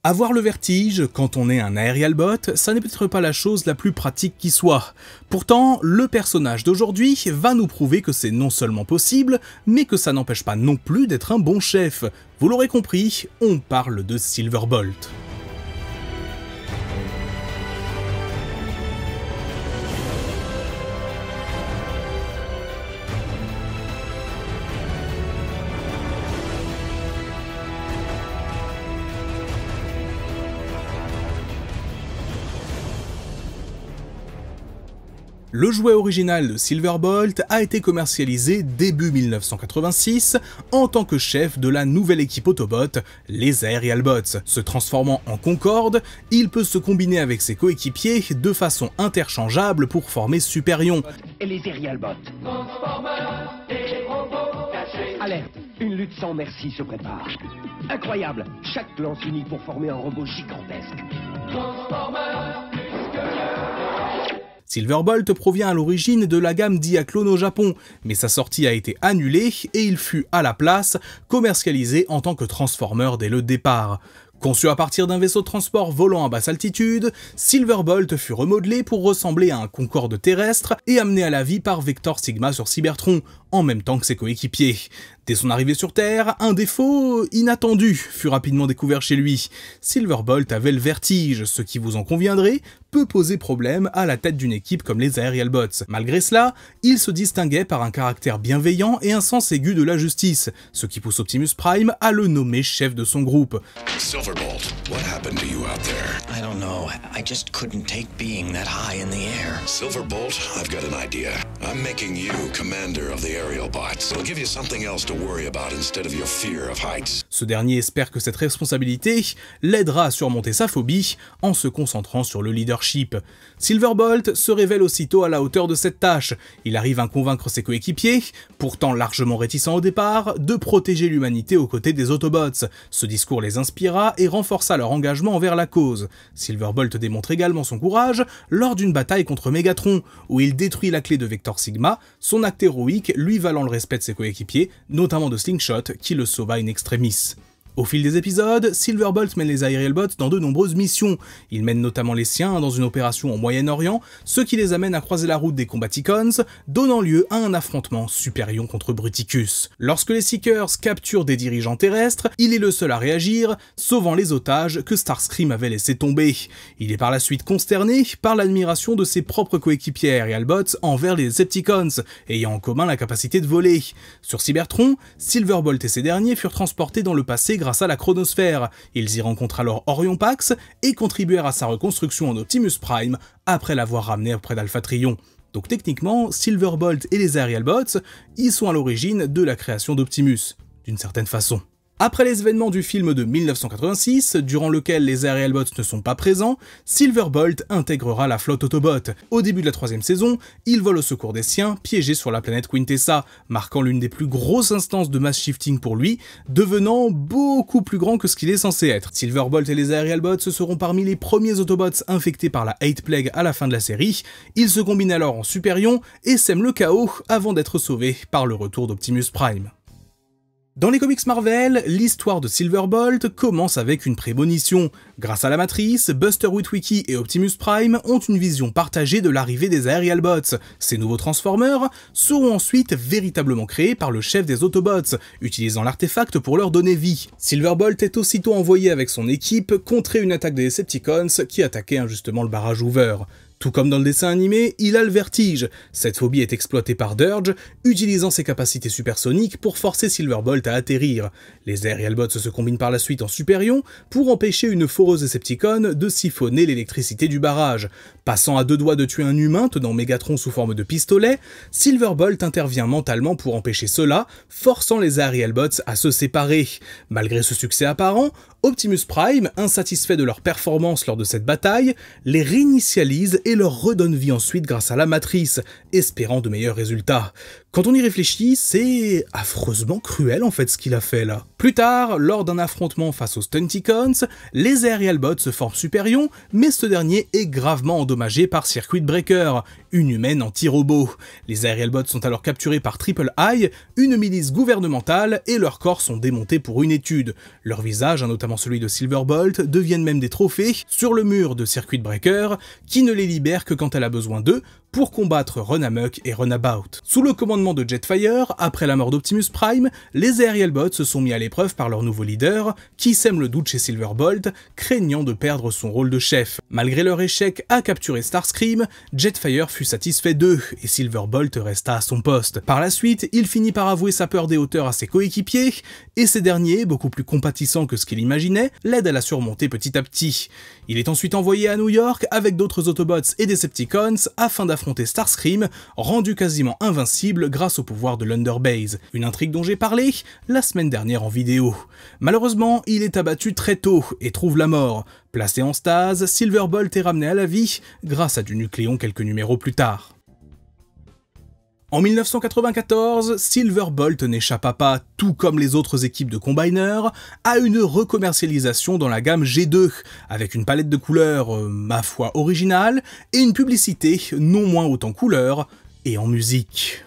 Avoir le vertige quand on est un Aerialbot, ça n'est peut-être pas la chose la plus pratique qui soit. Pourtant, le personnage d'aujourd'hui va nous prouver que c'est non seulement possible, mais que ça n'empêche pas non plus d'être un bon chef. Vous l'aurez compris, on parle de Silverbolt. Le jouet original de Silverbolt a été commercialisé début 1986 en tant que chef de la nouvelle équipe Autobot, les Aerialbots. Se transformant en Concorde, il peut se combiner avec ses coéquipiers de façon interchangeable pour former Superion. Et les Aerialbots. Alerte, une lutte sans merci se prépare. Incroyable, chaque clan s'unit pour former un robot gigantesque. Silverbolt provient à l'origine de la gamme Diaclone au Japon, mais sa sortie a été annulée et il fut à la place commercialisé en tant que Transformer dès le départ. Conçu à partir d'un vaisseau de transport volant à basse altitude, Silverbolt fut remodelé pour ressembler à un Concorde terrestre et amené à la vie par Vector Sigma sur Cybertron, en même temps que ses coéquipiers. Dès son arrivée sur Terre, un défaut inattendu fut rapidement découvert chez lui. Silverbolt avait le vertige, ce qui, vous en conviendrez, peut poser problème à la tête d'une équipe comme les Aerialbots. Malgré cela, il se distinguait par un caractère bienveillant et un sens aigu de la justice, ce qui pousse Optimus Prime à le nommer chef de son groupe. Silverbolt, what happened to you out there? I don't know. I just couldn't take being that high in the air. Silverbolt, I've got an idea. I'm making you commander of the Aerialbots. It'll give you something else to worry about instead of your fear of heights. Ce dernier espère que cette responsabilité l'aidera à surmonter sa phobie en se concentrant sur le leadership. Silverbolt se révèle aussitôt à la hauteur de cette tâche. Il arrive à convaincre ses coéquipiers, pourtant largement réticents au départ, de protéger l'humanité aux côtés des Autobots. Ce discours les inspira et renforça leur engagement envers la cause. Silverbolt démontre également son courage lors d'une bataille contre Megatron, où il détruit la clé de Vector Sigma, son acte héroïque lui valant le respect de ses coéquipiers, notamment de Slingshot, qui le sauva in extremis. Au fil des épisodes, Silverbolt mène les Aerialbots dans de nombreuses missions. Il mène notamment les siens dans une opération au Moyen-Orient, ce qui les amène à croiser la route des Combaticons, donnant lieu à un affrontement Superion contre Bruticus. Lorsque les Seekers capturent des dirigeants terrestres, il est le seul à réagir, sauvant les otages que Starscream avait laissé tomber. Il est par la suite consterné par l'admiration de ses propres coéquipiers Aerialbots envers les Decepticons, ayant en commun la capacité de voler. Sur Cybertron, Silverbolt et ces derniers furent transportés dans le passé grâce à la chronosphère. Ils y rencontrent alors Orion Pax et contribuèrent à sa reconstruction en Optimus Prime après l'avoir ramené auprès d'Alpha Trion. Donc techniquement, Silverbolt et les Aerialbots y sont à l'origine de la création d'Optimus, d'une certaine façon. Après les événements du film de 1986, durant lequel les Aerialbots ne sont pas présents, Silverbolt intégrera la flotte Autobot. Au début de la 3e saison, il vole au secours des siens, piégés sur la planète Quintessa, marquant l'une des plus grosses instances de mass shifting pour lui, devenant beaucoup plus grand que ce qu'il est censé être. Silverbolt et les Aerialbots seront parmi les premiers Autobots infectés par la Hate Plague à la fin de la série. Ils se combinent alors en Superion et sèment le chaos avant d'être sauvés par le retour d'Optimus Prime. Dans les comics Marvel, l'histoire de Silverbolt commence avec une prémonition. Grâce à la Matrice, Buster Witwicky et Optimus Prime ont une vision partagée de l'arrivée des Aerialbots. Ces nouveaux Transformers seront ensuite véritablement créés par le chef des Autobots, utilisant l'artefact pour leur donner vie. Silverbolt est aussitôt envoyé avec son équipe contrer une attaque des Decepticons qui attaquait injustement le barrage Hoover. Tout comme dans le dessin animé, il a le vertige. Cette phobie est exploitée par Dirge, utilisant ses capacités supersoniques pour forcer Silverbolt à atterrir. Les Aerialbots se combinent par la suite en Superion pour empêcher une foreuse Decepticon de siphonner l'électricité du barrage. Passant à deux doigts de tuer un humain tenant Megatron sous forme de pistolet, Silverbolt intervient mentalement pour empêcher cela, forçant les Aerialbots à se séparer. Malgré ce succès apparent, Optimus Prime, insatisfait de leur performance lors de cette bataille, les réinitialise et leur redonne vie ensuite grâce à la matrice, espérant de meilleurs résultats. Quand on y réfléchit, c'est affreusement cruel en fait ce qu'il a fait là. Plus tard, lors d'un affrontement face aux Stunticons, les Aerial Bots se forment Superion, mais ce dernier est gravement endommagé par Circuit Breaker, une humaine anti-robot. Les Aerial Bots sont alors capturés par Triple I, une milice gouvernementale, et leurs corps sont démontés pour une étude. Leurs visages, notamment celui de Silverbolt, deviennent même des trophées sur le mur de Circuit Breaker, qui ne les libère que quand elle a besoin d'eux, pour combattre Runamuck et Runabout. Sous le commandement de Jetfire, après la mort d'Optimus Prime, les Aerial Bots se sont mis à l'épreuve par leur nouveau leader, qui sème le doute chez Silverbolt, craignant de perdre son rôle de chef. Malgré leur échec à capturer Starscream, Jetfire fut satisfait d'eux, et Silverbolt resta à son poste. Par la suite, il finit par avouer sa peur des hauteurs à ses coéquipiers, et ces derniers, beaucoup plus compatissants que ce qu'il imaginait, l'aident à la surmonter petit à petit. Il est ensuite envoyé à New York avec d'autres Autobots et Decepticons afin d'affronter Starscream, rendu quasiment invincible grâce au pouvoir de l'Underbase, une intrigue dont j'ai parlé la semaine dernière en vidéo. Malheureusement, il est abattu très tôt et trouve la mort. Placé en stase, Silverbolt est ramené à la vie grâce à du Nucléon quelques numéros plus tard. En 1994, Silverbolt n'échappa pas, tout comme les autres équipes de Combiner, à une recommercialisation dans la gamme G2, avec une palette de couleurs, ma foi, originale, et une publicité non moins haute en couleurs et en musique.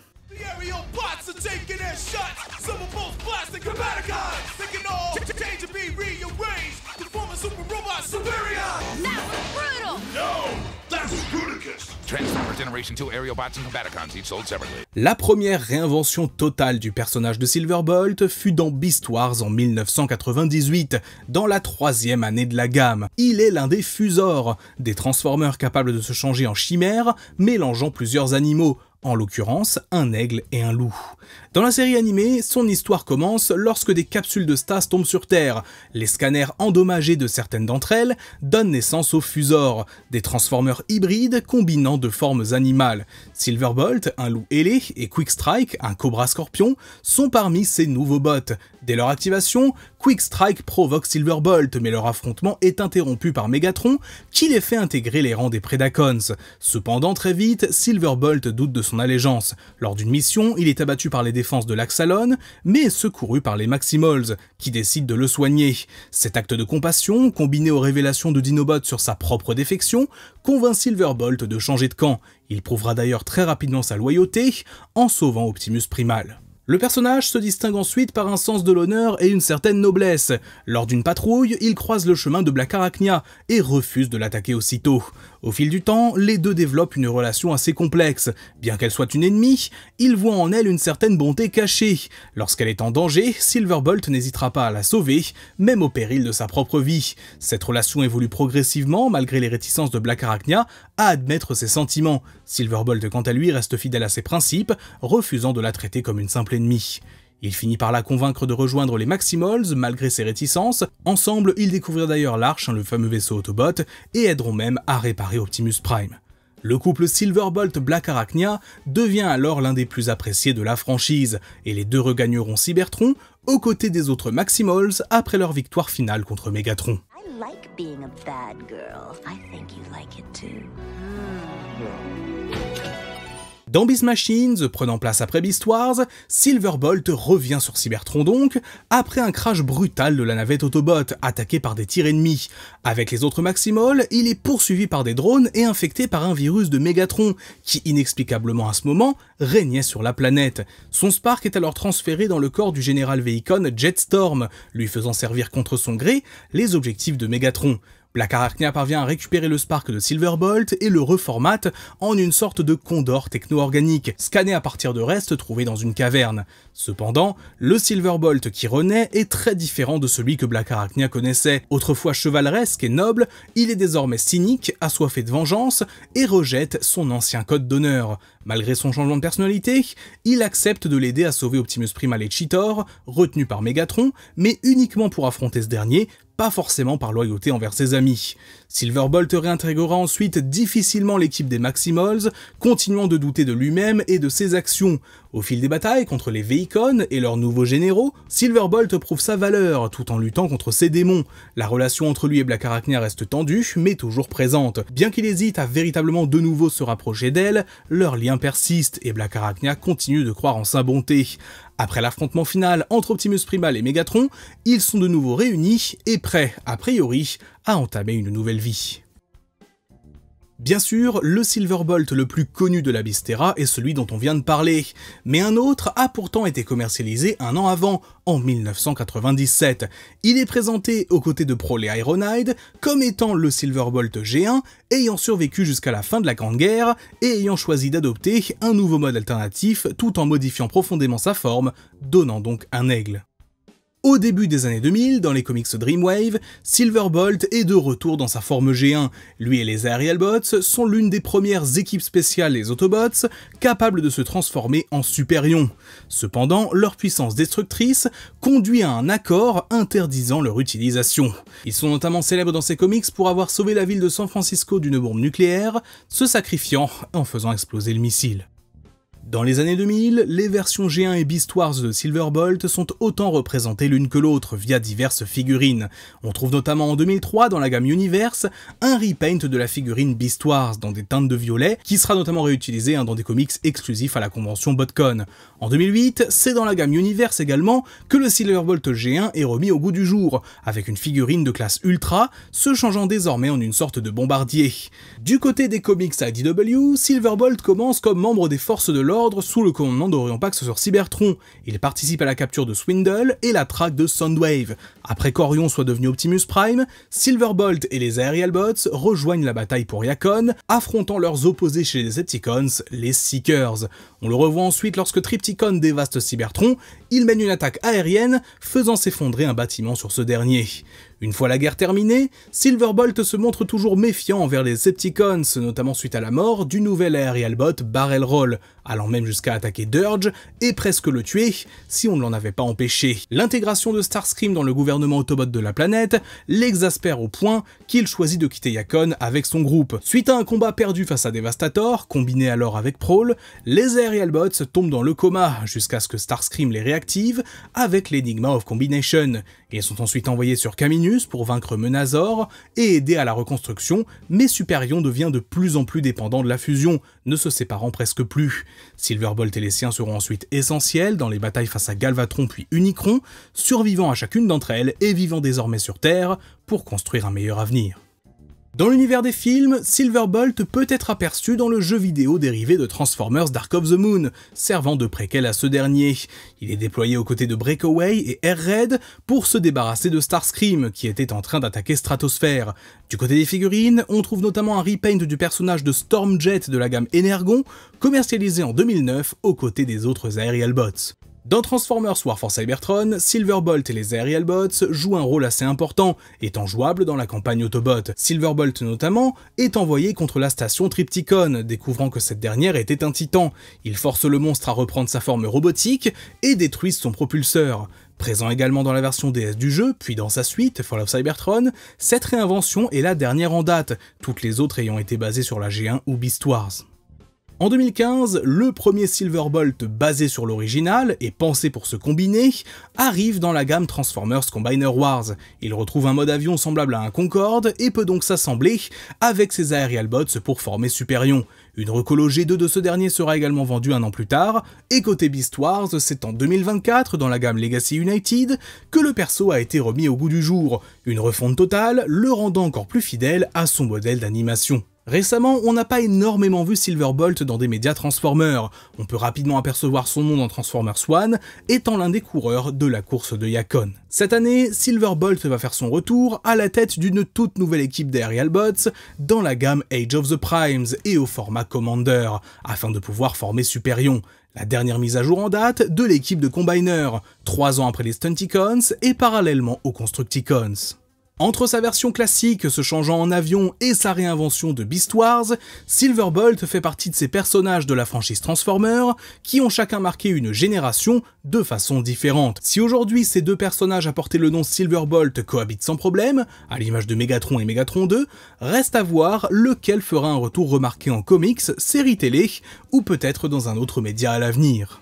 La première réinvention totale du personnage de Silverbolt fut dans Beast Wars en 1998, dans la 3e année de la gamme. Il est l'un des Fusors, des Transformers capables de se changer en chimères, mélangeant plusieurs animaux, en l'occurrence un aigle et un loup. Dans la série animée, son histoire commence lorsque des capsules de Stas tombent sur Terre. Les scanners endommagés de certaines d'entre elles donnent naissance aux Fusors, des Transformers hybrides combinant de formes animales. Silverbolt, un loup ailé, et Quickstrike, un cobra scorpion, sont parmi ces nouveaux bots. Dès leur activation, Quickstrike provoque Silverbolt, mais leur affrontement est interrompu par Megatron, qui les fait intégrer les rangs des Predacons. Cependant, très vite, Silverbolt doute de son allégeance. Lors d'une mission, il est abattu par les défenses de l'Axalon, mais est secouru par les Maximals, qui décident de le soigner. Cet acte de compassion, combiné aux révélations de Dinobot sur sa propre défection, convainc Silverbolt de changer de camp. Il prouvera d'ailleurs très rapidement sa loyauté, en sauvant Optimus Primal. Le personnage se distingue ensuite par un sens de l'honneur et une certaine noblesse. Lors d'une patrouille, il croise le chemin de Black Arachnia et refuse de l'attaquer aussitôt. Au fil du temps, les deux développent une relation assez complexe. Bien qu'elle soit une ennemie, il voit en elle une certaine bonté cachée. Lorsqu'elle est en danger, Silverbolt n'hésitera pas à la sauver, même au péril de sa propre vie. Cette relation évolue progressivement, malgré les réticences de Black Arachnia à admettre ses sentiments. Silverbolt, quant à lui, reste fidèle à ses principes, refusant de la traiter comme une simple ennemie. Il finit par la convaincre de rejoindre les Maximals malgré ses réticences. Ensemble, ils découvrirent d'ailleurs l'Arche, le fameux vaisseau Autobot, et aideront même à réparer Optimus Prime. Le couple Silverbolt-Black Arachnia devient alors l'un des plus appréciés de la franchise, et les deux regagneront Cybertron aux côtés des autres Maximals après leur victoire finale contre Megatron. I like being a bad girl. I think you like it too. Dans Beast Machines, prenant place après Beast Wars, Silverbolt revient sur Cybertron donc, après un crash brutal de la navette Autobot, attaquée par des tirs ennemis. Avec les autres Maximals, il est poursuivi par des drones et infecté par un virus de Megatron, qui inexplicablement à ce moment, régnait sur la planète. Son Spark est alors transféré dans le corps du général Vehicon Jetstorm, lui faisant servir contre son gré les objectifs de Megatron. Black Arachnia parvient à récupérer le Spark de Silverbolt et le reformate en une sorte de condor techno-organique, scanné à partir de restes trouvés dans une caverne. Cependant, le Silverbolt qui renaît est très différent de celui que Black Arachnia connaissait. Autrefois chevaleresque et noble, il est désormais cynique, assoiffé de vengeance et rejette son ancien code d'honneur. Malgré son changement de personnalité, il accepte de l'aider à sauver Optimus Primal et Cheetor, retenus par Megatron, mais uniquement pour affronter ce dernier, pas forcément par loyauté envers ses amis. Silverbolt réintégrera ensuite difficilement l'équipe des Maximals, continuant de douter de lui-même et de ses actions. Au fil des batailles contre les Vehicons et leurs nouveaux généraux, Silverbolt prouve sa valeur tout en luttant contre ses démons. La relation entre lui et Black Arachnia reste tendue, mais toujours présente. Bien qu'il hésite à véritablement de nouveau se rapprocher d'elle, leur lien persiste et Black Arachnia continue de croire en sa bonté. Après l'affrontement final entre Optimus Primal et Megatron, ils sont de nouveau réunis et prêts, a priori, à entamer une nouvelle vie. Bien sûr, le Silverbolt le plus connu de la Bystera est celui dont on vient de parler, mais un autre a pourtant été commercialisé un an avant, en 1997. Il est présenté aux côtés de Prowl et Ironhide comme étant le Silverbolt G1, ayant survécu jusqu'à la fin de la Grande Guerre et ayant choisi d'adopter un nouveau mode alternatif tout en modifiant profondément sa forme, donnant donc un aigle. Au début des années 2000, dans les comics Dreamwave, Silverbolt est de retour dans sa forme G1. Lui et les Aerialbots sont l'une des premières équipes spéciales des Autobots capables de se transformer en Superions. Cependant, leur puissance destructrice conduit à un accord interdisant leur utilisation. Ils sont notamment célèbres dans ces comics pour avoir sauvé la ville de San Francisco d'une bombe nucléaire, se sacrifiant en faisant exploser le missile. Dans les années 2000, les versions G1 et Beast Wars de Silverbolt sont autant représentées l'une que l'autre via diverses figurines. On trouve notamment en 2003 dans la gamme Universe un repaint de la figurine Beast Wars dans des teintes de violet qui sera notamment réutilisé dans des comics exclusifs à la convention BotCon. En 2008, c'est dans la gamme Universe également que le Silverbolt G1 est remis au goût du jour, avec une figurine de classe Ultra se changeant désormais en une sorte de bombardier. Du côté des comics IDW, Silverbolt commence comme membre des forces de l'ordre sous le commandement d'Orion Pax sur Cybertron. Il participe à la capture de Swindle et la traque de Soundwave. Après qu'Orion soit devenu Optimus Prime, Silverbolt et les Aerialbots rejoignent la bataille pour Yakon, affrontant leurs opposés chez les Decepticons, les Seekers. On le revoit ensuite lorsque Trypticon dévaste Cybertron, il mène une attaque aérienne, faisant s'effondrer un bâtiment sur ce dernier. Une fois la guerre terminée, Silverbolt se montre toujours méfiant envers les Decepticons, notamment suite à la mort du nouvel Aerialbot Barrel Roll, allant même jusqu'à attaquer Dirge et presque le tuer si on ne l'en avait pas empêché. L'intégration de Starscream dans le gouvernement Autobot de la planète l'exaspère au point qu'il choisit de quitter Yakon avec son groupe. Suite à un combat perdu face à Devastator, combiné alors avec Prowl, les Aerialbots tombent dans le coma jusqu'à ce que Starscream les réactive avec l'Enigma of Combination. Ils sont ensuite envoyés sur Caminus pour vaincre Menazor et aider à la reconstruction, mais Superion devient de plus en plus dépendant de la fusion, ne se séparant presque plus. Silverbolt et les siens seront ensuite essentiels dans les batailles face à Galvatron puis Unicron, survivant à chacune d'entre elles et vivant désormais sur Terre pour construire un meilleur avenir. Dans l'univers des films, Silverbolt peut être aperçu dans le jeu vidéo dérivé de Transformers Dark of the Moon, servant de préquel à ce dernier. Il est déployé aux côtés de Breakaway et Air-Red pour se débarrasser de Starscream, qui était en train d'attaquer Stratosphère. Du côté des figurines, on trouve notamment un repaint du personnage de Stormjet de la gamme Energon, commercialisé en 2009 aux côtés des autres Aerialbots. Dans Transformers War for Cybertron, Silverbolt et les Aerialbots jouent un rôle assez important, étant jouables dans la campagne Autobot. Silverbolt notamment est envoyé contre la station Trypticon, découvrant que cette dernière était un titan. Il force le monstre à reprendre sa forme robotique et détruise son propulseur. Présent également dans la version DS du jeu, puis dans sa suite, Fall of Cybertron, cette réinvention est la dernière en date, toutes les autres ayant été basées sur la G1 ou Beast Wars. En 2015, le premier Silverbolt basé sur l'original et pensé pour se combiner arrive dans la gamme Transformers Combiner Wars. Il retrouve un mode avion semblable à un Concorde et peut donc s'assembler avec ses Aerialbots pour former Superion. Une recolo G2 de ce dernier sera également vendue un an plus tard, et côté Beast Wars, c'est en 2024, dans la gamme Legacy United, que le perso a été remis au goût du jour. Une refonte totale, le rendant encore plus fidèle à son modèle d'animation. Récemment, on n'a pas énormément vu Silverbolt dans des médias Transformers. On peut rapidement apercevoir son nom dans Transformers 1, étant l'un des coureurs de la course de Yakon. Cette année, Silverbolt va faire son retour à la tête d'une toute nouvelle équipe d'Aerialbots dans la gamme Age of the Primes et au format Commander, afin de pouvoir former Superion. La dernière mise à jour en date de l'équipe de Combiner, 3 ans après les Stunticons et parallèlement aux Constructicons. Entre sa version classique se changeant en avion et sa réinvention de Beast Wars, Silverbolt fait partie de ces personnages de la franchise Transformers qui ont chacun marqué une génération de façon différente. Si aujourd'hui ces deux personnages à porter le nom Silverbolt cohabitent sans problème, à l'image de Megatron et Megatron 2, reste à voir lequel fera un retour remarqué en comics, séries télé ou peut-être dans un autre média à l'avenir.